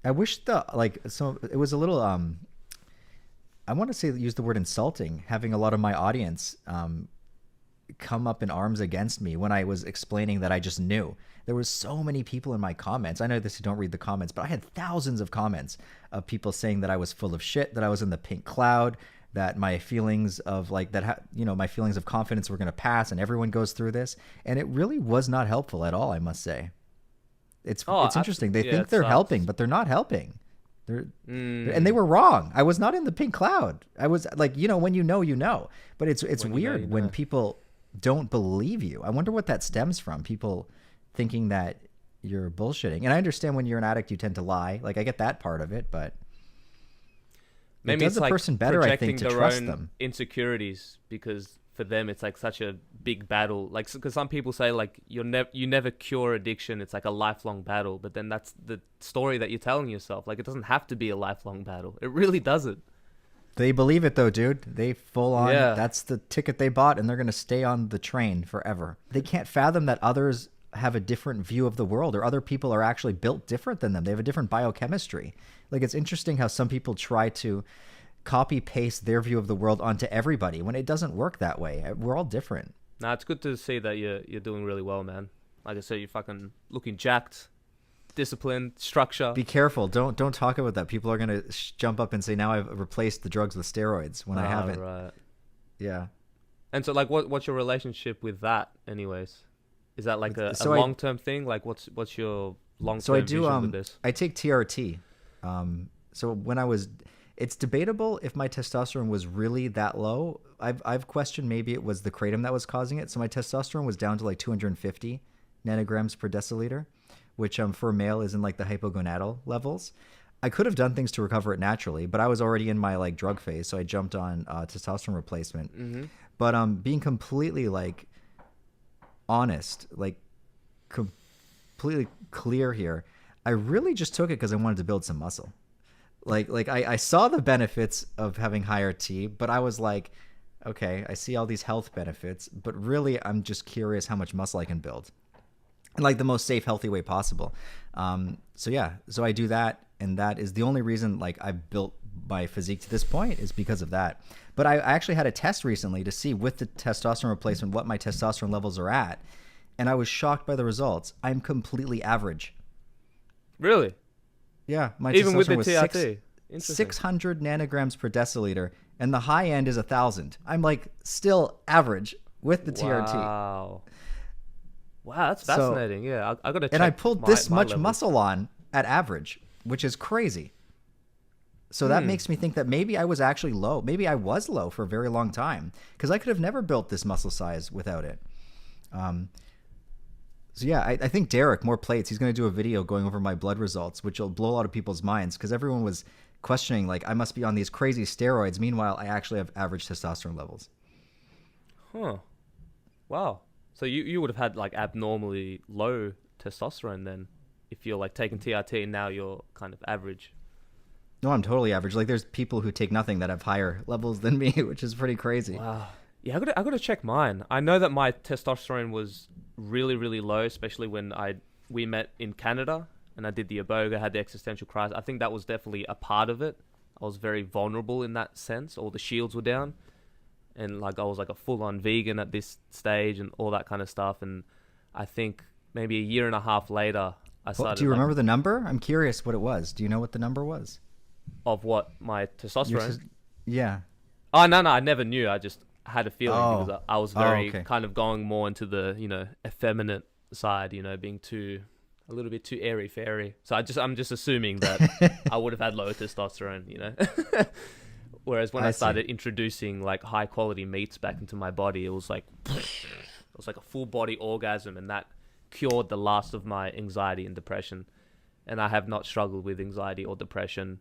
I wish so it was a little I want to say use the word insulting, having a lot of my audience come up in arms against me when I was explaining that I just knew. There was so many people in my comments. I know this, you don't read the comments, but I had thousands of comments of people saying that I was full of shit, that I was in the pink cloud, that my feelings of my feelings of confidence were going to pass, and everyone goes through this. And it really was not helpful at all, I must say. Oh, It's interesting. They yeah, think it they're helping, sucks. but they're not helping. And they were wrong. I was not in the pink cloud. I was like, when you know, you know. But it's When you know, you weird when know. people don't believe you. I wonder what that stems from. People thinking that you're bullshitting. And I understand when you're an addict, you tend to lie. Like I get that part of it, but it Maybe does it's a like person better, I think, projecting to their trust own them. insecurities because for them it's like such a big battle. Like because some people say like you never cure addiction. It's like a lifelong battle. But then that's the story that you're telling yourself. Like it doesn't have to be a lifelong battle. It really doesn't. They believe it though, dude. They full on, Yeah. that's the ticket they bought and they're going to stay on the train forever. They can't fathom that others have a different view of the world or other people are actually built different than them. They have a different biochemistry. Like it's interesting how some people try to copy paste their view of the world onto everybody when it doesn't work that way. We're all different. Nah, it's good to see that you're doing really well, man. Like I said, you're fucking looking jacked, disciplined, structure. Be careful. Don't talk about that. People are going to jump up and say now I've replaced the drugs with steroids when I Ah, haven't. right. Yeah. And so, like, what's your relationship with that, anyways? Is that like a So I long term thing? Like, what's your long So I term do vision with this? I take TRT. So when I was it's debatable if my testosterone was really that low. I've questioned maybe it was the kratom that was causing it. So my testosterone was down to like 250 nanograms per deciliter, which for a male is in like the hypogonadal levels. I could have done things to recover it naturally, but I was already in my like drug phase, so I jumped on testosterone replacement. Mm-hmm. But being completely like honest, like completely clear here, I really just took it because I wanted to build some muscle. I saw the benefits of having higher T, but I was like, okay, I see all these health benefits, but really I'm just curious how much muscle I can build in like the most safe, healthy way possible. So I do that, and that is the only reason like I've built my physique to this point is because of that. But I actually had a test recently to see with the testosterone replacement what my testosterone levels are at, and I was shocked by the results. I'm completely average. Really? Yeah, my Even with testosterone the was TRT? Interesting. 600 nanograms per deciliter, and the high end is 1,000. I'm like still average with the TRT. Wow. Wow, that's So, fascinating. Yeah, I got to check and I pulled my, this my much levels. muscle on at average, which is crazy. So that makes me think that maybe I was actually low. Maybe I was low for a very long time because I could have never built this muscle size without it. So yeah, I think Derek, more plates, he's going to do a video going over my blood results, which will blow a lot of people's minds because everyone was questioning, like, I must be on these crazy steroids. Meanwhile, I actually have average testosterone levels. Huh. Wow. So you would have had like abnormally low testosterone then if you're like taking TRT and now you're kind of average. No, I'm totally average. Like, there's people who take nothing that have higher levels than me, which is pretty crazy. Wow. Yeah, I got to check mine. I know that my testosterone was really really low, especially when we met in Canada and I did the iboga, had the existential crisis. I think that was definitely a part of it. I was very vulnerable in that sense. All the shields were down, and like I was like a full on vegan at this stage and all that kind of stuff. And I think maybe a year and a half later, I Well, started do you like remember the number? I'm curious what it was. Do you know what the number was? of what my Your testosterone. tes- yeah. Oh no, I never knew. I just had a feeling because Oh. I was Oh, very okay. kind of going more into the effeminate side, being a little bit too airy fairy. So I'm just assuming that I would have had lower testosterone. Whereas when I I see. started introducing like high quality meats back into my body, it was like a full body orgasm, and that cured the last of my anxiety and depression. And I have not struggled with anxiety or depression,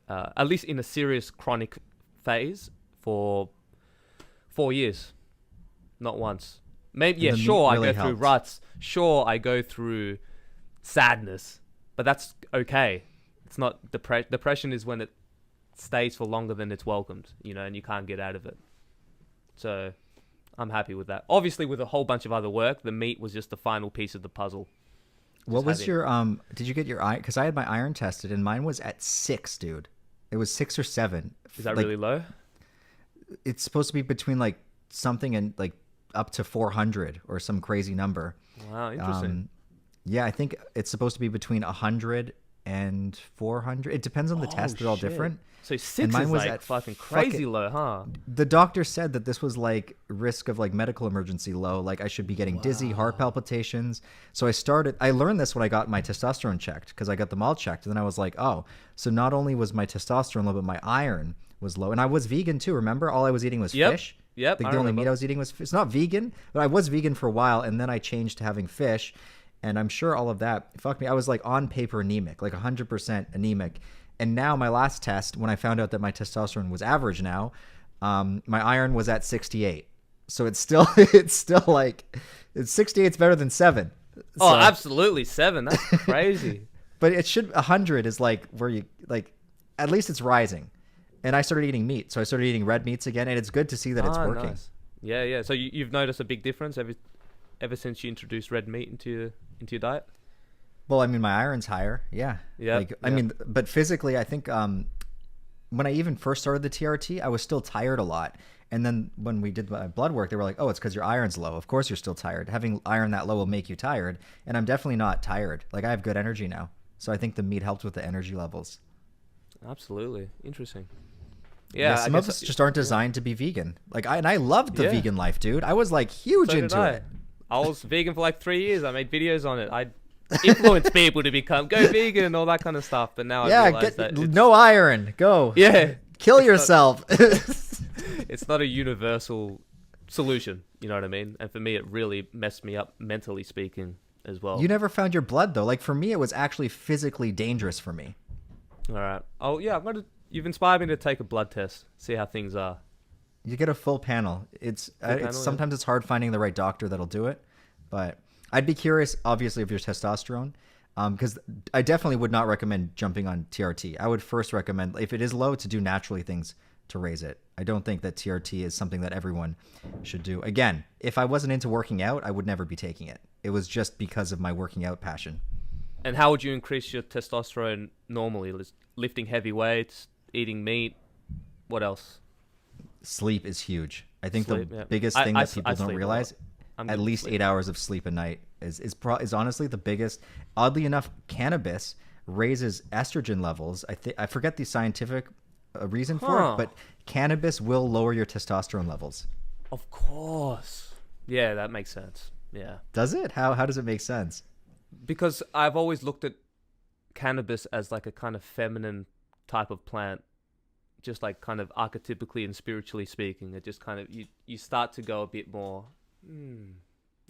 at least in a serious chronic phase, for 4 years. Not once. Maybe, And yeah, the meat sure, I really go through helped. ruts. Sure, I go through sadness, but that's okay. It's not depression is when it stays for longer than it's welcomed, and you can't get out of it. So I'm happy with that. Obviously, with a whole bunch of other work, the meat was just the final piece of the puzzle. What Just was having. your did you get your iron? Because I had my iron tested and mine was at 6, dude. It was 6 or 7. Is that Like really low? it's supposed to be between like something and like up to 400 or some crazy number. Wow, interesting. Um, yeah, I think it's supposed to be between 100 and 400. It depends on the Oh test; they're all shit. different. So And 6 mine is was like at fucking fucking. crazy low, huh? The doctor said that this was like risk of like medical emergency low. Like I should be getting dizzy, heart Wow. palpitations. So I learned this when I got my testosterone checked because I got them all checked. And then I was like, oh, so not only was my testosterone low, but my iron was low. And I was vegan too. Remember, all I was eating was Yep. fish. Yep, Like I the only meat remember. I was eating was fish. It's not vegan, but I was vegan for a while, and then I changed to having fish. And I'm sure all of that fucked me. I was like on paper anemic, like 100% anemic. And now my last test, when I found out that my testosterone was average now, my iron was at 68. So it's still it's still like it's 68's better than 7. Oh, So, absolutely 7. That's crazy. but it should 100 is like where you like at least it's rising. And I started eating meat, so I started eating red meats again, and it's good to see that it's Ah, working. nice. Yeah, yeah. So you've noticed a big difference ever since you introduced red meat into your diet? Well, I mean, my iron's higher. Yeah. Yeah. Like, I mean, but physically, I think when I even first started the TRT, I was still tired a lot. And then when we did my blood work, they were like, oh, it's because your iron's low. Of course you're still tired. Having iron that low will make you tired. And I'm definitely not tired. Like, I have good energy now. So I think the meat helped with the energy levels. Absolutely. Interesting. Yeah, Yeah, I some of guess us just aren't designed to be vegan. Like, I loved the Yeah. vegan life, dude. I was like huge so did into I. it. I was vegan for like 3 years. I made videos on it. I influenced people to become go vegan and all that kind of stuff. But now I Yeah, realize that it's, no iron. Go. yeah, Kill it's not- yourself. it's not a universal solution. You know what I mean? And for me, it really messed me up mentally speaking as well. You never found your blood though. Like for me, it was actually physically dangerous for me. All right. Oh yeah, I'm gonna. You've inspired me to take a blood test, see how things are. You get a full panel. panel, yeah. Sometimes it's hard finding the right doctor that'll do it, but I'd be curious, obviously, of your testosterone, because I definitely would not recommend jumping on TRT. I would first recommend if it is low to do naturally things to raise it. I don't think that TRT is something that everyone should do. Again, if I wasn't into working out, I would never be taking it. It was just because of my working out passion. And how would you increase your testosterone normally? Lifting heavy weights, eating meat. What else? Sleep is huge. I think Sleep, the yeah. biggest I- thing I that s- people I don't sleep a realize, lot. I'm at good with least sleep. 8 hours of sleep a night is honestly the biggest. Oddly enough, cannabis raises estrogen levels. I forget the scientific reason for Huh. it, but cannabis will lower your testosterone levels. Of course. Yeah, that makes sense. Yeah. Does it? How does it make sense? Because I've always looked at cannabis as like a kind of feminine type of plant, just like kind of archetypically and spiritually speaking. It just kind of you start to go a bit more,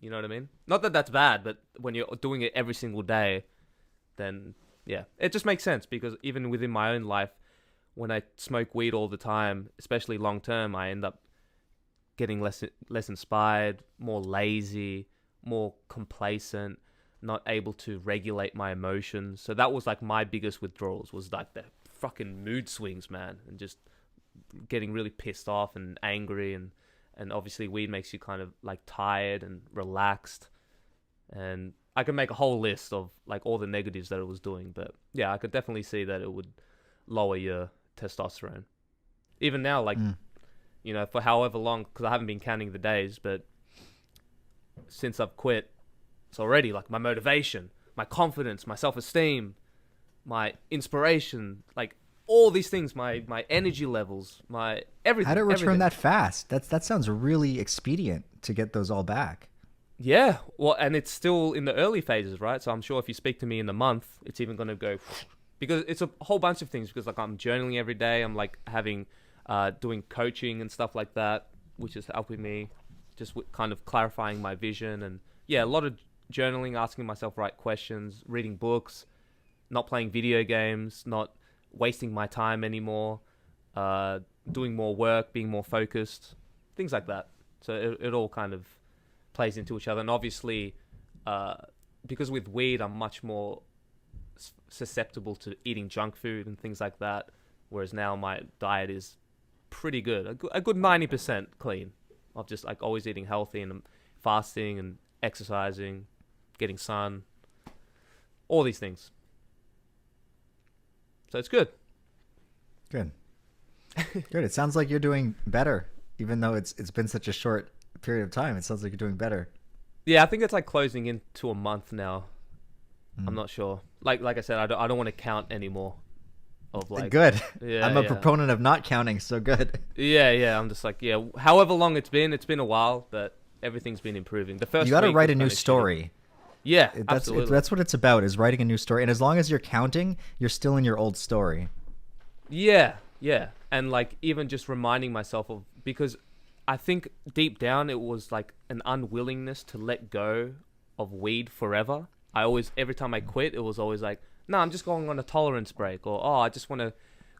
you know what I mean? Not that that's bad, but when you're doing it every single day, then yeah, it just makes sense. Because even within my own life, when I smoke weed all the time, especially long term, I end up getting less inspired, more lazy, more complacent, not able to regulate my emotions. So that was like my biggest withdrawals, was like the fucking mood swings, man, and just getting really pissed off and angry, and obviously weed makes you kind of like tired and relaxed. And I could make a whole list of like all the negatives that it was doing, but yeah, I could definitely see that it would lower your testosterone. Even now, like, you know, for however long, because I haven't been counting the days, but since I've quit, it's already like my motivation, my confidence, my self-esteem, my inspiration, like all these things, my energy levels, my everything. How to return everything. that fast? That sounds really expedient to get those all back. Yeah, well, and it's still in the early phases, right? So I'm sure if you speak to me in a month, it's even going to go, because it's a whole bunch of things. Because like I'm journaling every day, I'm like having, doing coaching and stuff like that, which is helping me, just with kind of clarifying my vision. And yeah, a lot of journaling, asking myself right questions, reading books, not playing video games, not wasting my time anymore, doing more work, being more focused, things like that. So it all kind of plays into each other. And obviously, because with weed, I'm much more susceptible to eating junk food and things like that, whereas now my diet is pretty good, a good 90% clean, of just like always eating healthy and fasting and exercising, getting sun. all these things. So it's good. Good. Good. It sounds like you're doing better, even though it's been such a short period of time. It sounds like you're doing better. Yeah, I think it's like closing into a month now. I'm not sure. Like I said, I don't want to count anymore. Of like, good. Yeah, I'm a proponent of not counting, so good. Yeah. I'm just like, yeah. However long it's been a while, but everything's been improving. The first You got to week write was a new kinda story. shitty. Yeah, absolutely. That's what it's about, is writing a new story. And as long as you're counting, you're still in your old story. Yeah. And like even just reminding myself of, because I think deep down it was like an unwillingness to let go of weed forever. Every time I quit, it was always like, no, I'm just going on a tolerance break, or, oh, I just want to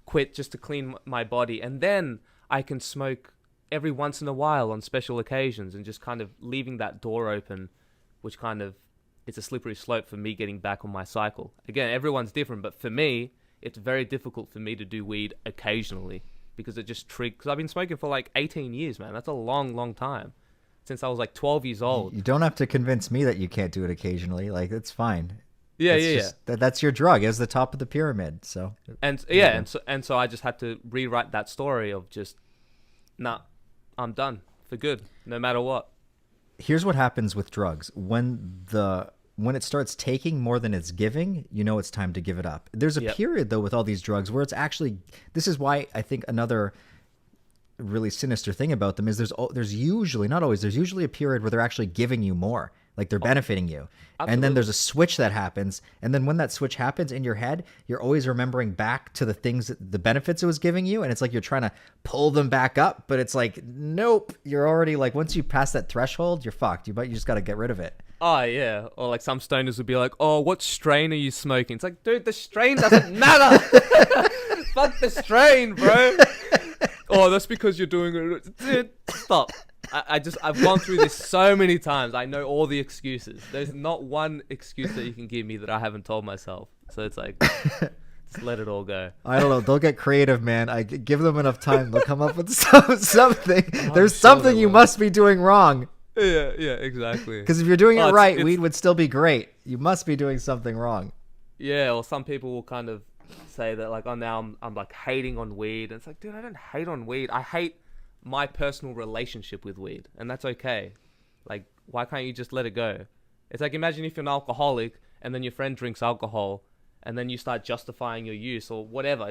quit just to clean my body. And then I can smoke every once in a while on special occasions, and just kind of leaving that door open, which kind of, it's a slippery slope for me getting back on my cycle. Again, everyone's different, but for me, it's very difficult for me to do weed occasionally, because it just triggers. Because I've been smoking for like 18 years, man. That's a long, long time. Since I was like 12 years old. You don't have to convince me that you can't do it occasionally. Like, it's fine. Yeah. That's your drug. It's the top of the pyramid. So And so I just had to rewrite that story of just, nah, I'm done for good, no matter what. Here's what happens with drugs. When it starts taking more than it's giving, you know it's time to give it up. There's a period, though, with all these drugs where it's actually, this is why I think another really sinister thing about them is there's usually, not always, there's usually a period where they're actually giving you more, like they're benefiting you. Absolutely. And then there's a switch that happens, and then when that switch happens in your head, you're always remembering back to the things, the benefits it was giving you, and it's like you're trying to pull them back up, but it's like, nope, you're already, like, once you pass that threshold, you're fucked. You just got to get rid of it. Oh, yeah. Or like some stoners would be like, oh, what strain are you smoking? It's like, dude, the strain doesn't matter. Fuck the strain, bro. Oh, that's because you're doing it. Dude, stop. I've gone through this so many times. I know all the excuses. There's not one excuse that you can give me that I haven't told myself. So it's like, just let it all go. I don't know. They'll get creative, man. I give them enough time. They'll come up with something. There's something you must be doing wrong. Yeah, exactly. Because if you're doing it right, weed would still be great. You must be doing something wrong. Yeah, or some people will kind of say that, like, oh, now I'm like hating on weed. And it's like, dude, I don't hate on weed. I hate my personal relationship with weed, and that's okay. Like, why can't you just let it go? It's like, imagine if you're an alcoholic and then your friend drinks alcohol and then you start justifying your use or whatever.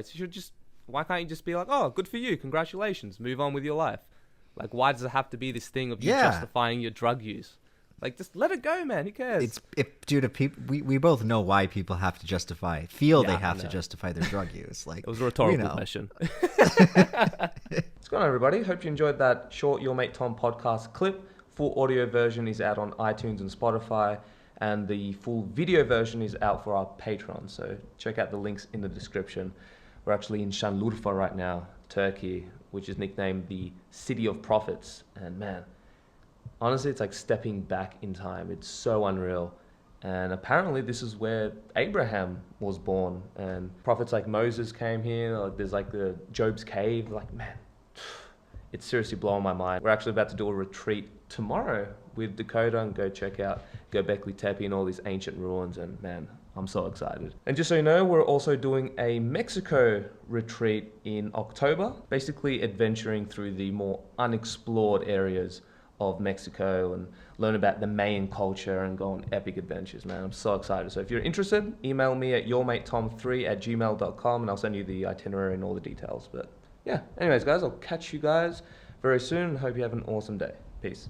Why can't you just be like, oh, good for you, congratulations, move on with your life? Like, why does it have to be this thing of you justifying your drug use? Like, just let it go, man. Who cares? We both know why people have to justify, they have to justify their drug use. Like, it was a rhetorical question. What's going on, everybody? Hope you enjoyed that short Your Mate Tom podcast clip. Full audio version is out on iTunes and Spotify, and the full video version is out for our Patreon. So check out the links in the description. We're actually in Şanlıurfa right now, Turkey, which is nicknamed the City of Prophets. And man, honestly, it's like stepping back in time. It's so unreal. And apparently this is where Abraham was born. And prophets like Moses came here. Like, there's like the Job's cave. Like, man, it's seriously blowing my mind. We're actually about to do a retreat tomorrow with Dakota and go check out Göbekli Tepe and all these ancient ruins. And man, I'm so excited. And just so you know, we're also doing a Mexico retreat in October, basically adventuring through the more unexplored areas of Mexico and learn about the Mayan culture and go on epic adventures, man. I'm so excited. So if you're interested, email me at yourmatetom3@gmail.com and I'll send you the itinerary and all the details. But yeah, anyways, guys, I'll catch you guys very soon. Hope you have an awesome day. Peace.